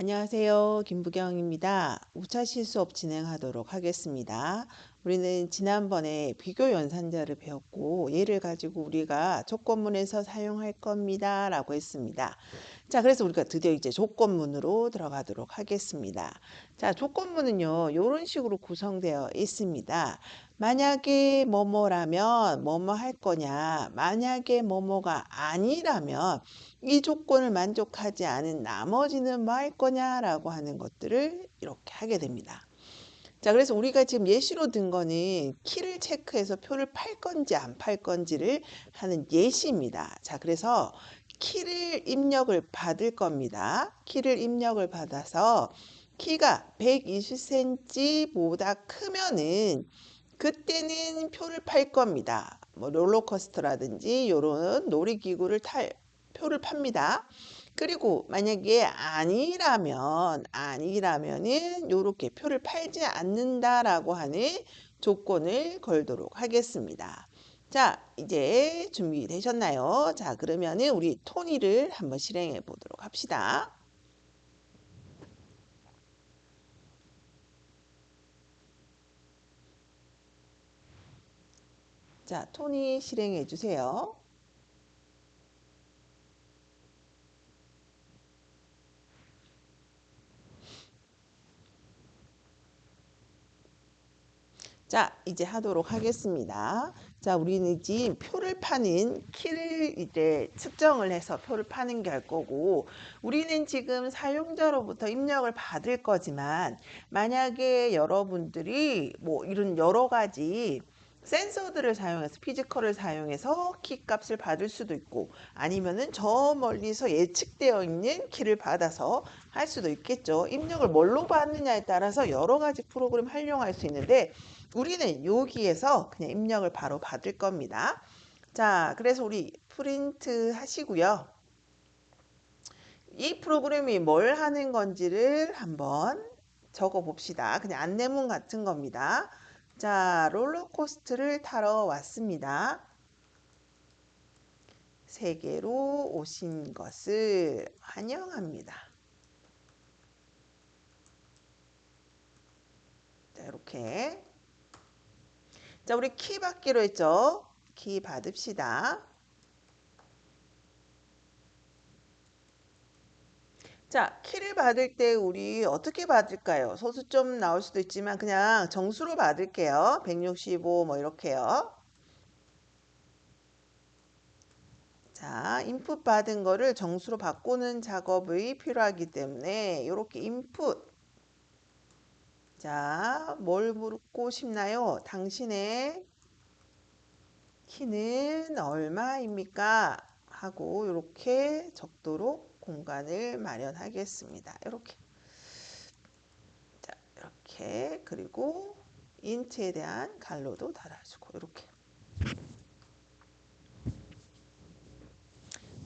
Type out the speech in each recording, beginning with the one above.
안녕하세요. 김부경입니다. 5차 실수업 진행하도록 하겠습니다. 우리는 지난번에 비교 연산자를 배웠고 얘를 가지고 우리가 조건문에서 사용할 겁니다. 라고 했습니다. 자, 그래서 우리가 드디어 이제 조건문으로 들어가도록 하겠습니다. 자, 조건문은요, 이런 식으로 구성되어 있습니다. 만약에 뭐뭐라면 뭐뭐 할 거냐, 만약에 뭐뭐가 아니라면 이 조건을 만족하지 않은 나머지는 뭐 할 거냐라고 하는 것들을 이렇게 하게 됩니다. 자, 그래서 우리가 지금 예시로 든 거는 키를 체크해서 표를 팔 건지 안 팔 건지를 하는 예시입니다. 자, 그래서 키를 입력을 받을 겁니다. 키를 입력을 받아서 키가 120cm보다 크면은 그때는 표를 팔 겁니다. 뭐 롤러코스터라든지 이런 놀이기구를 표를 팝니다. 그리고 만약에 아니라면은 요렇게 표를 팔지 않는다라고 하는 조건을 걸도록 하겠습니다. 자, 이제 준비되셨나요? 자, 그러면은 우리 토니를 한번 실행해 보도록 합시다. 자, 토니 실행해 주세요. 자, 이제 하도록 하겠습니다. 자, 우리는 지금 표를 파는 키를 이제 측정을 해서 표를 파는 게 할 거고, 우리는 지금 사용자로부터 입력을 받을 거지만, 만약에 여러분들이 뭐 이런 여러 가지 센서들을 사용해서 피지컬을 사용해서 키 값을 받을 수도 있고 아니면은 저 멀리서 예측되어 있는 키를 받아서 할 수도 있겠죠. 입력을 뭘로 받느냐에 따라서 여러 가지 프로그램 활용할 수 있는데 우리는 여기에서 그냥 입력을 바로 받을 겁니다. 자, 그래서 우리 프린트 하시고요. 이 프로그램이 뭘 하는 건지를 한번 적어 봅시다. 그냥 안내문 같은 겁니다. 자, 롤러코스터를 타러 왔습니다. 세계로 오신 것을 환영합니다. 자, 이렇게. 자, 우리 키 받기로 했죠? 키 받읍시다. 자, 키를 받을 때 우리 어떻게 받을까요? 소수점 나올 수도 있지만 그냥 정수로 받을게요. 165 뭐 이렇게요. 자, 인풋 받은 거를 정수로 바꾸는 작업이 필요하기 때문에 이렇게 인풋. 자, 뭘 묻고 싶나요? 당신의 키는 얼마입니까? 하고 이렇게 적도록 공간을 마련하겠습니다. 이렇게. 자, 이렇게. 그리고 인트에 대한 갈로도 달아주고 이렇게.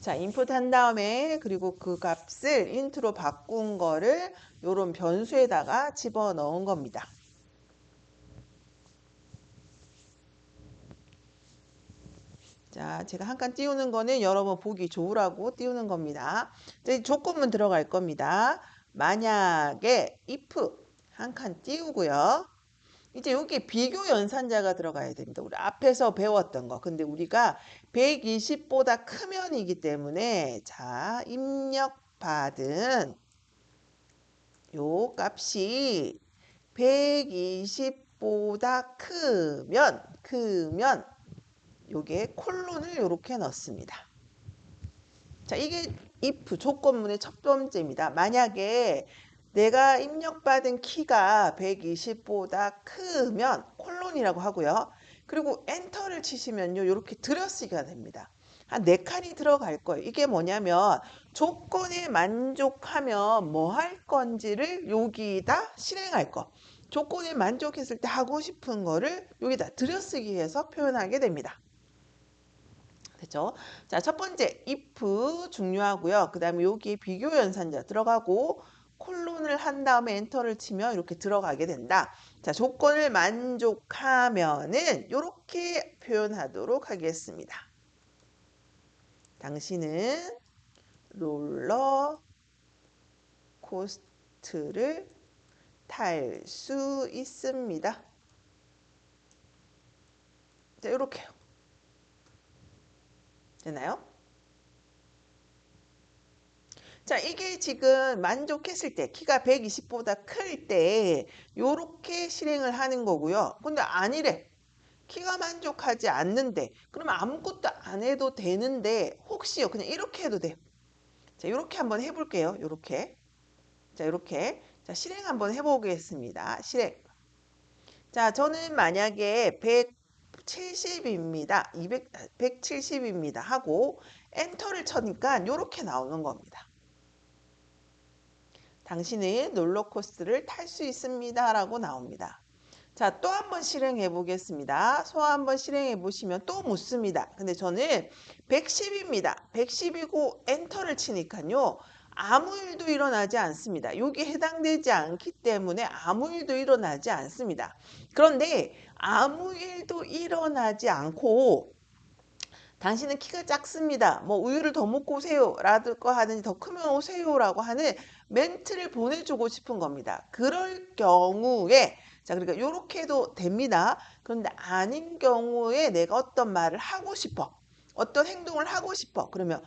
자, 인풋 한 다음에 그리고 그 값을 인트로 바꾼 거를 요런 변수에다가 집어넣은 겁니다. 자, 제가 한 칸 띄우는 거는 여러분 보기 좋으라고 띄우는 겁니다. 이제 조건문 들어갈 겁니다. 만약에 if 한 칸 띄우고요. 이제 여기 비교 연산자가 들어가야 됩니다. 우리 앞에서 배웠던 거. 근데 우리가 120보다 크면이기 때문에 자, 입력받은 요 값이 120보다 크면 요게 콜론을 이렇게 넣습니다. 자, 이게 if 조건문의 첫 번째입니다. 만약에 내가 입력받은 키가 120보다 크면 콜론이라고 하고요. 그리고 엔터를 치시면요. 이렇게 들여쓰기가 됩니다. 한 4칸이 들어갈 거예요. 이게 뭐냐면 조건에 만족하면 뭐 할 건지를 여기다 실행할 거. 조건에 만족했을 때 하고 싶은 거를 여기다 들여쓰기 해서 표현하게 됩니다. 됐죠? 자, 첫 번째 if 중요하고요. 그 다음에 여기 비교 연산자 들어가고 콜론을 한 다음에 엔터를 치면 이렇게 들어가게 된다. 자, 조건을 만족하면은 이렇게 표현하도록 하겠습니다. 당신은 롤러 롤러코스터를 탈 수 있습니다. 자, 이렇게요. 되나요? 자, 이게 지금 만족했을 때, 키가 120보다 클 때, 요렇게 실행을 하는 거고요. 근데 아니래. 키가 만족하지 않는데, 그러면 아무것도 안 해도 되는데, 혹시요, 그냥 이렇게 해도 돼요. 자, 이렇게 한번 해볼게요. 이렇게. 자, 이렇게. 자, 실행 한번 해보겠습니다. 실행. 자, 저는 만약에 170입니다. 170입니다. 하고, 엔터를 쳐니까 이렇게 나오는 겁니다. 당신은 롤러코스터를 탈 수 있습니다. 라고 나옵니다. 자, 또 한번 실행해 보겠습니다. 소화 한번 실행해 보시면 또 묻습니다. 근데 저는 110입니다. 110이고 엔터를 치니까요. 아무 일도 일어나지 않습니다. 여기 해당되지 않기 때문에 아무 일도 일어나지 않습니다. 그런데 아무 일도 일어나지 않고 당신은 키가 작습니다. 뭐 우유를 더 먹고 오세요. 라고 하든지 더 크면 오세요라고 하는 멘트를 보내주고 싶은 겁니다. 그럴 경우에 자, 그러니까 이렇게 해도 됩니다. 그런데 아닌 경우에 내가 어떤 말을 하고 싶어. 어떤 행동을 하고 싶어. 그러면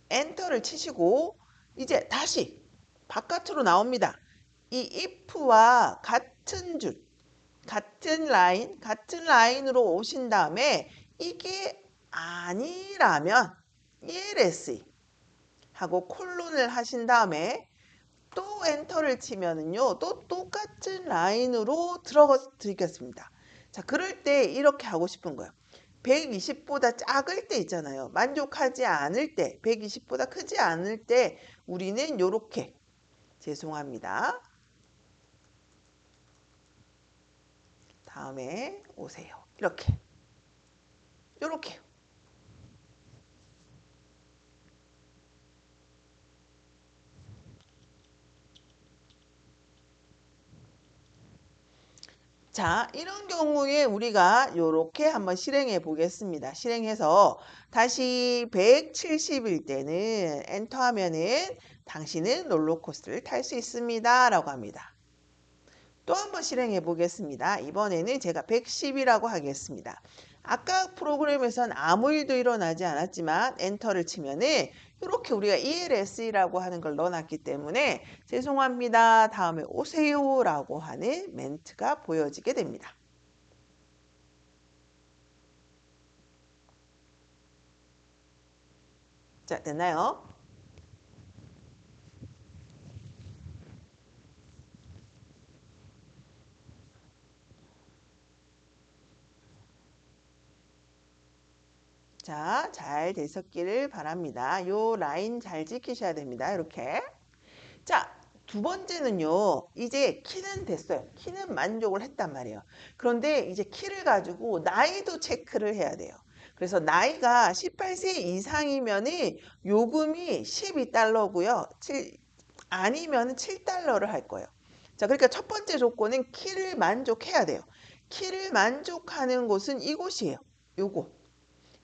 엔터를 치시고 이제 다시 바깥으로 나옵니다. 이 if와 같은 줄, 같은 라인으로 오신 다음에 이게 아니라면 ELSE 하고 콜론을 하신 다음에 또 엔터를 치면은요, 또 똑같은 라인으로 들어가겠습니다. 자, 그럴 때 이렇게 하고 싶은 거예요. 120보다 작을 때 있잖아요. 만족하지 않을 때, 120보다 크지 않을 때 우리는 요렇게 죄송합니다. 다음에 오세요. 이렇게. 요렇게. 자, 이런 경우에 우리가 이렇게 한번 실행해 보겠습니다. 실행해서 다시 170일 때는 엔터 하면은 당신은 롤러코스터를 탈 수 있습니다. 라고 합니다. 또 한번 실행해 보겠습니다. 이번에는 제가 110이라고 하겠습니다. 아까 프로그램에선 아무 일도 일어나지 않았지만 엔터를 치면은 이렇게 우리가 ELSE라고 하는 걸 넣어놨기 때문에 죄송합니다. 다음에 오세요 라고 하는 멘트가 보여지게 됩니다. 자, 됐나요? 자, 잘 되셨기를 바랍니다. 요 라인 잘 지키셔야 됩니다. 이렇게. 자, 두 번째는요. 이제 키는 됐어요. 키는 만족을 했단 말이에요. 그런데 이제 키를 가지고 나이도 체크를 해야 돼요. 그래서 나이가 18세 이상이면 요금이 12달러고요. 아니면 7달러를 할 거예요. 자, 그러니까 첫 번째 조건은 키를 만족해야 돼요. 키를 만족하는 곳은 이곳이에요. 요거.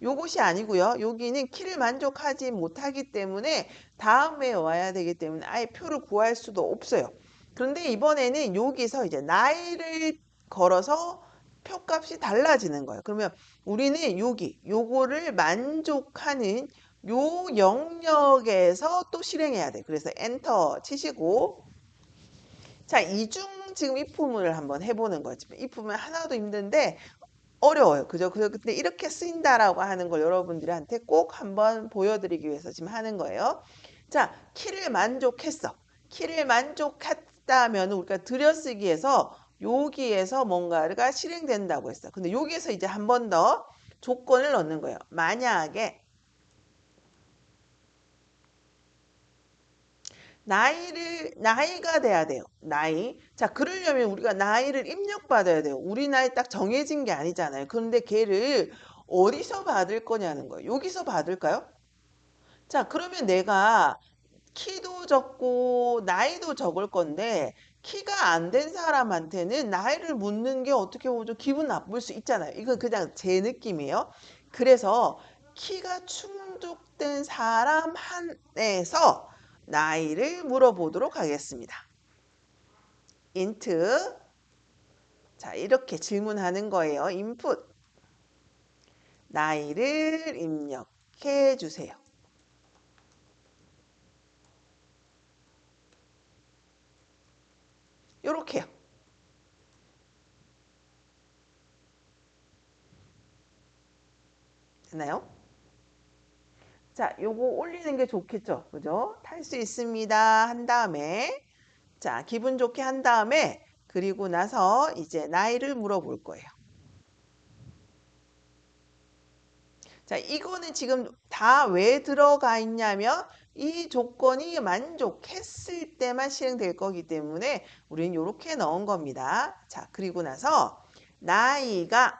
요것이 아니고요. 여기는 키를 만족하지 못하기 때문에 다음에 와야 되기 때문에 아예 표를 구할 수도 없어요. 그런데 이번에는 여기서 이제 나이를 걸어서 표값이 달라지는 거예요. 그러면 우리는 요거를 만족하는 요 영역에서 또 실행해야 돼. 그래서 엔터 치시고 자, 이중 지금 if문을 한번 해보는 거지. if문 하나도 힘든데 어려워요. 그죠? 근데 이렇게 쓰인다라고 하는 걸 여러분들한테 꼭 한번 보여드리기 위해서 지금 하는 거예요. 자, 키를 만족했어. 키를 만족했다면 우리가 들여쓰기에서 여기에서 뭔가가 실행된다고 했어. 근데 여기에서 이제 한 번 더 조건을 넣는 거예요. 만약에 나이가 돼야 돼요. 나이. 자, 그러려면 우리가 나이를 입력받아야 돼요. 우리 나이 딱 정해진 게 아니잖아요. 그런데 걔를 어디서 받을 거냐는 거예요. 여기서 받을까요? 자, 그러면 내가 키도 적고 나이도 적을 건데 키가 안 된 사람한테는 나이를 묻는 게 어떻게 보면 좀 기분 나쁠 수 있잖아요. 이건 그냥 제 느낌이에요. 그래서 키가 충족된 사람 한에서 나이를 물어보도록 하겠습니다. int. 자, 이렇게 질문하는 거예요. input. 나이를 입력해 주세요. 요렇게요. 됐나요? 자, 요거 올리는 게 좋겠죠? 그죠? 탈 수 있습니다. 한 다음에, 자, 기분 좋게 한 다음에, 그리고 나서 이제 나이를 물어볼 거예요. 자, 이거는 지금 다 왜 들어가 있냐면, 이 조건이 만족했을 때만 실행될 거기 때문에 우리는 이렇게 넣은 겁니다. 자, 그리고 나서 나이가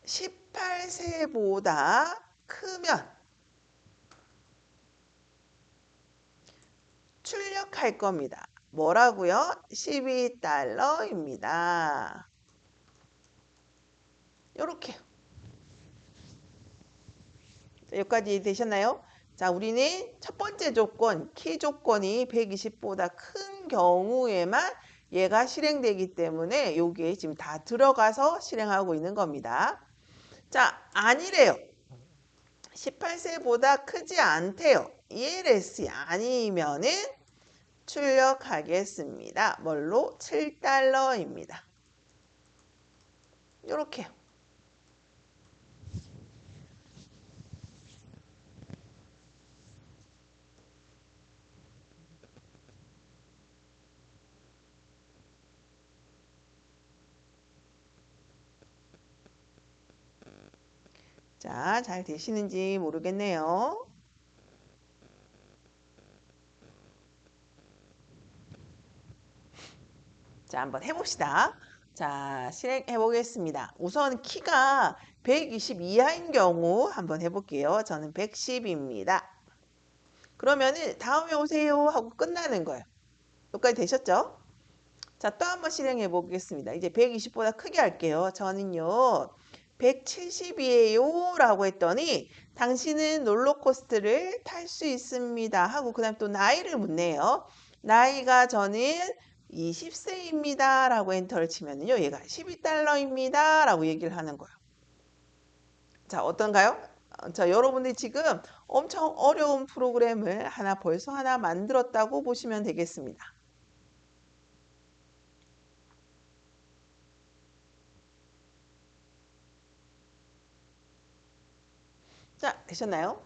18세보다 크면 출력할 겁니다. 뭐라고요? 12달러입니다. 요렇게요. 자, 여기까지 되셨나요? 자, 우리는 첫 번째 조건, 키 조건이 120보다 큰 경우에만 얘가 실행되기 때문에 여기에 지금 다 들어가서 실행하고 있는 겁니다. 자, 아니래요. 18세보다 크지 않대요. ELS이 아니면은 출력하겠습니다. 뭘로? 7달러입니다. 요렇게요. 자, 잘 되시는지 모르겠네요. 자, 한번 해봅시다. 자, 실행해 보겠습니다. 우선 키가 120 이하인 경우 한번 해볼게요. 저는 110입니다. 그러면은 다음에 오세요 하고 끝나는 거예요. 여기까지 되셨죠? 자, 또 한번 실행해 보겠습니다. 이제 120보다 크게 할게요. 저는요, 170이에요 라고 했더니 당신은 롤러코스터를 탈 수 있습니다 하고 그 다음 또 나이를 묻네요. 나이가 저는 20세입니다 라고 엔터를 치면요, 얘가 12달러입니다 라고 얘기를 하는 거예요. 자, 어떤가요? 자, 여러분들이 지금 엄청 어려운 프로그램을 벌써 하나 만들었다고 보시면 되겠습니다. 자, 되셨나요?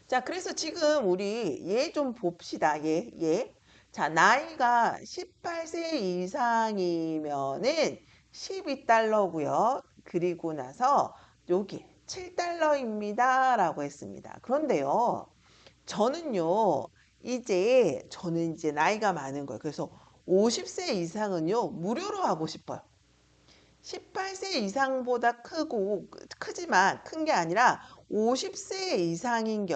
자, 그래서 지금 우리 얘 좀 봅시다. 얘. 자, 나이가 18세 이상이면은 12달러고요. 그리고 나서 여기 7달러입니다. 라고 했습니다. 그런데요. 저는 이제 나이가 많은 거예요. 그래서 50세 이상은요, 무료로 하고 싶어요. 18세 이상보다 크지만 큰 게 아니라 50세 이상인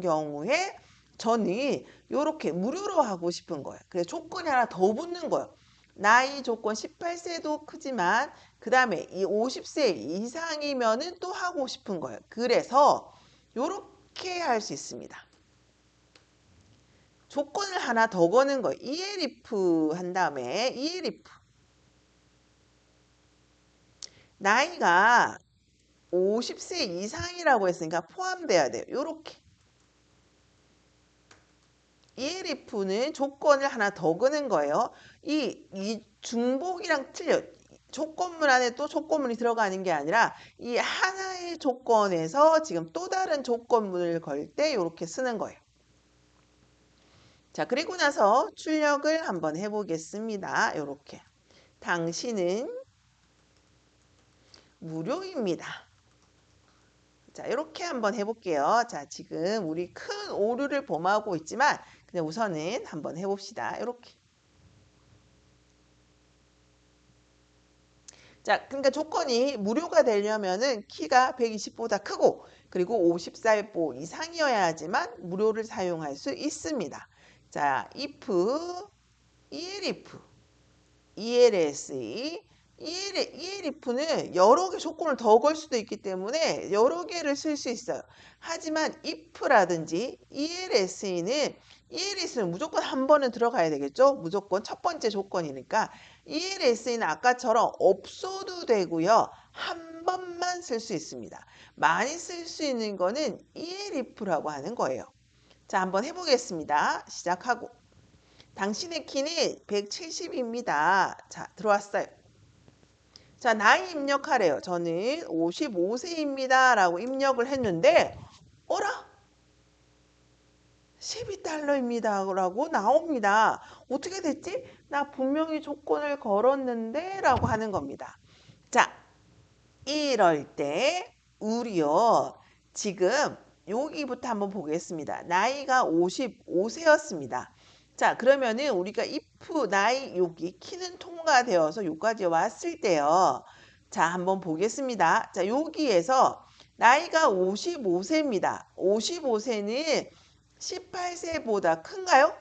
경우에 저는 이렇게 무료로 하고 싶은 거예요. 그래서 조건이 하나 더 붙는 거예요. 나이 조건 18세도 크지만 그 다음에 이 50세 이상이면은 또 하고 싶은 거예요. 그래서 이렇게 할 수 있습니다. 조건을 하나 더 거는 거예요. ELIF 한 다음에 ELIF 나이가 50세 이상이라고 했으니까 포함돼야 돼요. 요렇게. ELIF는 조건을 하나 더 거는 거예요. 이 중복이랑 틀려. 조건문 안에 또 조건문이 들어가는 게 아니라 이 하나의 조건에서 지금 또 다른 조건문을 걸 때 이렇게 쓰는 거예요. 자, 그리고 나서 출력을 한번 해보겠습니다. 이렇게. 당신은 무료입니다. 자, 이렇게 한번 해볼게요. 자, 지금 우리 큰 오류를 범하고 있지만 그냥 우선은 한번 해봅시다. 이렇게. 자, 그러니까 조건이 무료가 되려면은 키가 120보다 크고 그리고 50살 이상이어야지만 무료를 사용할 수 있습니다. 자, if, elif, ELSE ELIF는 여러 개 조건을 더 걸 수도 있기 때문에 여러 개를 쓸 수 있어요. 하지만 if라든지 ELS는 무조건 한 번은 들어가야 되겠죠? 무조건 첫 번째 조건이니까 ELS는 아까처럼 없어도 되고요. 한 번만 쓸 수 있습니다. 많이 쓸 수 있는 거는 ELIF라고 하는 거예요. 자, 한번 해보겠습니다. 시작하고. 당신의 키는 170입니다. 자, 들어왔어요. 자, 나이 입력하래요. 저는 55세입니다. 라고 입력을 했는데, 어라? 12달러입니다. 라고 나옵니다. 어떻게 됐지? 나 분명히 조건을 걸었는데? 라고 하는 겁니다. 자, 이럴 때, 우리요. 지금 여기부터 한번 보겠습니다. 나이가 55세였습니다. 자, 그러면은 우리가 if 나이 여기 키는 통과되어서 여기까지 왔을 때요. 자, 한번 보겠습니다. 자, 여기에서 나이가 55세입니다. 55세는 18세보다 큰가요?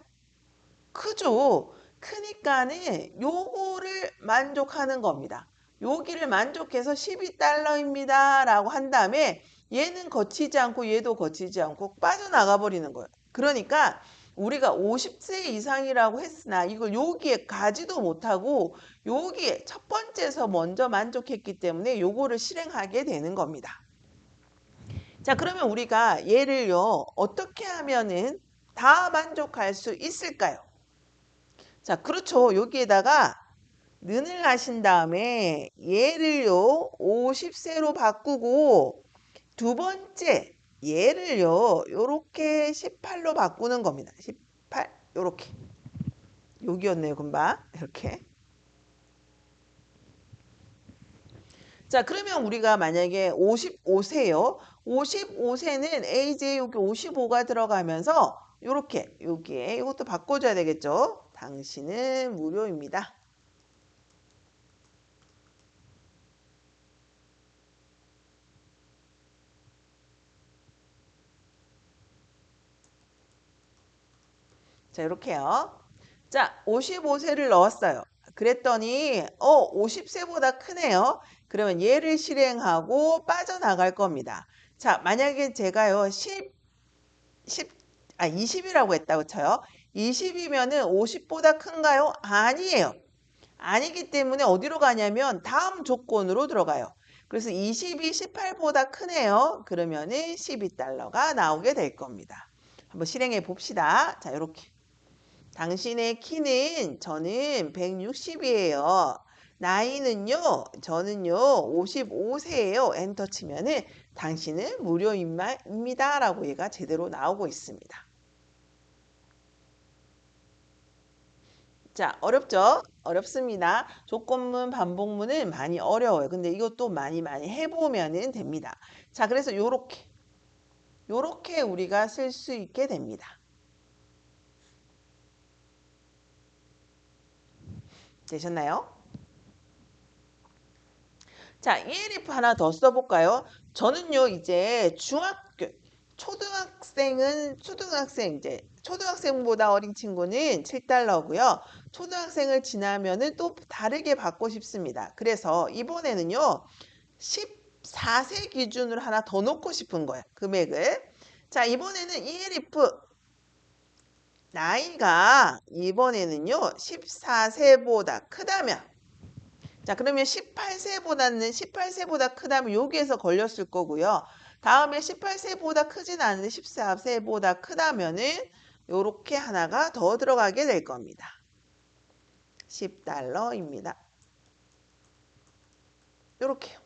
크죠. 크니까는 요거를 만족하는 겁니다. 여기를 만족해서 12달러입니다. 라고 한 다음에 얘는 거치지 않고 얘도 거치지 않고 빠져나가 버리는 거예요. 그러니까 우리가 50세 이상이라고 했으나 이걸 여기에 가지도 못하고 여기에 첫 번째에서 먼저 만족했기 때문에 요거를 실행하게 되는 겁니다. 자, 그러면 우리가 얘를요 어떻게 하면은 다 만족할 수 있을까요? 자, 그렇죠. 여기에다가 는을 하신 다음에 얘를요 50세로 바꾸고 두 번째 얘를요 요렇게 18로 바꾸는 겁니다. 18 요렇게 여기였네요 금방 이렇게. 자, 그러면 우리가 만약에 55세요. 55세는 AJ 여기 55가 들어가면서 요렇게 여기에 이것도 바꿔줘야 되겠죠. 당신은 무료입니다. 자, 이렇게요. 자, 55세를 넣었어요. 그랬더니 50세보다 크네요. 그러면 얘를 실행하고 빠져나갈 겁니다. 자, 만약에 제가요 20이라고 했다고 쳐요. 20이면은 50보다 큰가요? 아니에요. 아니기 때문에 어디로 가냐면 다음 조건으로 들어가요. 그래서 20이 18보다 크네요. 그러면은 12달러가 나오게 될 겁니다. 한번 실행해 봅시다. 자, 이렇게. 당신의 키는 저는 160이에요. 나이는요, 저는요, 55세예요. 엔터 치면은 당신은 무료입니다. 라고 얘가 제대로 나오고 있습니다. 자, 어렵죠? 어렵습니다. 조건문, 반복문은 많이 어려워요. 근데 이것도 많이 해보면 됩니다. 자, 그래서 요렇게 우리가 쓸 수 있게 됩니다. 되셨나요? 자, ELF 하나 더 써볼까요? 저는요, 이제 초등학생보다 어린 친구는 7달러고요. 초등학생을 지나면은 또 다르게 받고 싶습니다. 그래서 이번에는요, 14세 기준으로 하나 더 놓고 싶은 거예요. 금액을. 자, 이번에는 ELF 나이가 이번에는요, 14세보다 크다면 자, 그러면 18세보다 크다면 여기에서 걸렸을 거고요. 다음에 18세보다 크진 않은데 14세보다 크다면은 요렇게 하나가 더 들어가게 될 겁니다. 10달러입니다. 요렇게요.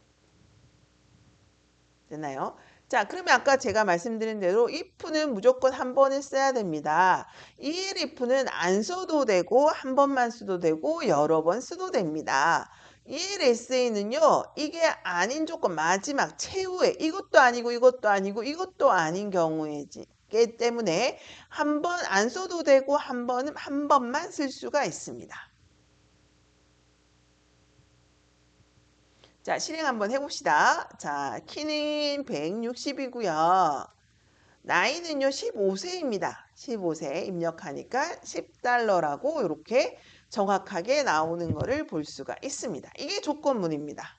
됐나요? 자, 그러면 아까 제가 말씀드린 대로 if는 무조건 한 번을 써야 됩니다. elif는 안 써도 되고 한 번만 써도 되고 여러 번 써도 됩니다. ELSA는요. 이게 아닌 조건 마지막 최후에 이것도 아니고 이것도 아니고 이것도 아닌 경우이기 때문에 한 번 안 써도 되고 한 번만 쓸 수가 있습니다. 자, 실행 한번 해봅시다. 자, 키는 160이고요. 나이는요 15세입니다. 15세 입력하니까 10달러라고 이렇게 정확하게 나오는 것을 볼 수가 있습니다. 이게 조건문입니다.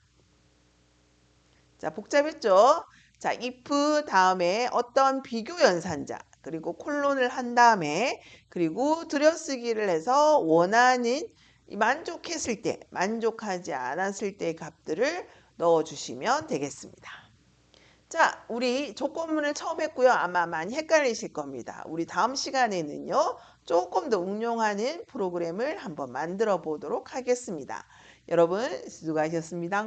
자, 복잡했죠? 자, if 다음에 어떤 비교 연산자 그리고 콜론을 한 다음에 그리고 들여쓰기를 해서 원하는 만족했을 때, 만족하지 않았을 때의 값들을 넣어주시면 되겠습니다. 자, 우리 조건문을 처음 했고요. 아마 많이 헷갈리실 겁니다. 우리 다음 시간에는요. 조금 더 응용하는 프로그램을 한번 만들어 보도록 하겠습니다. 여러분, 수고하셨습니다.